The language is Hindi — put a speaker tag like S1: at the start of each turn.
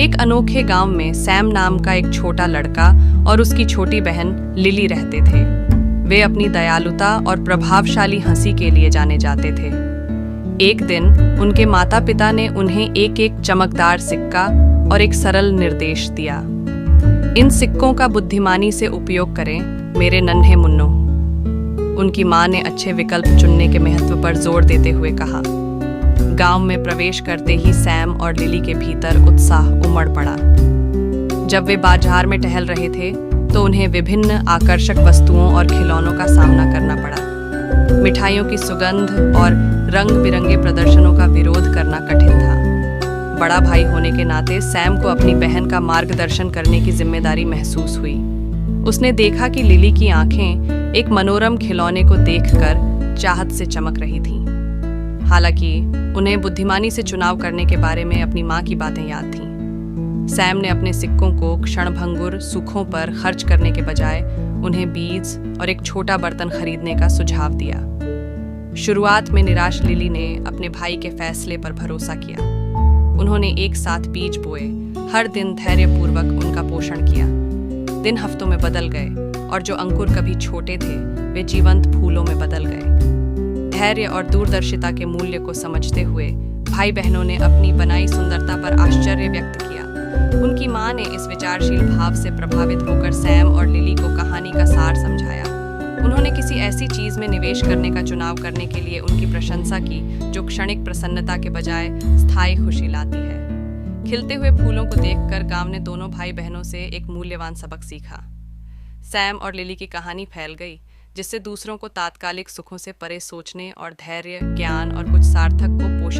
S1: एक अनोखे गांव में सैम नाम का एक छोटा लड़का और उसकी छोटी बहन लिली रहते थे। वे अपनी दयालुता और प्रभावशाली हंसी के लिए जाने जाते थे। एक दिन उनके माता पिता ने उन्हें एक एक चमकदार सिक्का और एक सरल निर्देश दिया। इन सिक्कों का बुद्धिमानी से उपयोग करें मेरे नन्हे मुन्नों। उनकी माँ ने अच्छे विकल्प चुनने के महत्व पर जोर देते हुए कहा। गांव में प्रवेश करते ही सैम और लिली के भीतर उत्साह उमड़ पड़ा। जब वे बाजार में टहल रहे थे तो उन्हें विभिन्न आकर्षक वस्तुओं और खिलौनों का सामना करना पड़ा। मिठाइयों की सुगंध और रंग बिरंगे प्रदर्शनों का विरोध करना कठिन था। बड़ा भाई होने के नाते सैम को अपनी बहन का मार्गदर्शन करने की जिम्मेदारी महसूस हुई। उसने देखा कि लिली की आंखें एक मनोरम खिलौने को देखकर चाहत से चमक रही थीं। हालांकि उन्हें बुद्धिमानी से चुनाव करने के बारे में अपनी माँ की बातें याद थीं। सैम ने अपने सिक्कों को क्षणभंगुर सुखों पर खर्च करने के बजाय उन्हें बीज और एक छोटा बर्तन खरीदने का सुझाव दिया। शुरुआत में निराश लिली ने अपने भाई के फैसले पर भरोसा किया। उन्होंने एक साथ बीज बोए, हर दिन धैर्यपूर्वक उनका पोषण किया। दिन हफ्तों में बदल गए और जो अंकुर कभी छोटे थे वे जीवंत फूलों में बदल गए। धैर्य और दूरदर्शिता के मूल्य को समझते हुए भाई बहनों ने अपनी बनाई सुंदरता पर आश्चर्य व्यक्त किया। उनकी माँ ने इस विचारशील भाव से प्रभावित होकर सैम और लिली को कहानी का सार समझाया। उन्होंने किसी ऐसी चीज में निवेश करने का चुनाव करने के लिए उनकी प्रशंसा की जो क्षणिक प्रसन्नता के बजाय स्थायी खुशी लाती है। खिलते हुए फूलों को देखकर गांव ने दोनों भाई बहनों से एक मूल्यवान सबक सीखा। सैम और लिली की कहानी फैल गई, जिससे दूसरों को तात्कालिक सुखों से परे सोचने और धैर्य, ज्ञान और कुछ सार्थक को पोषित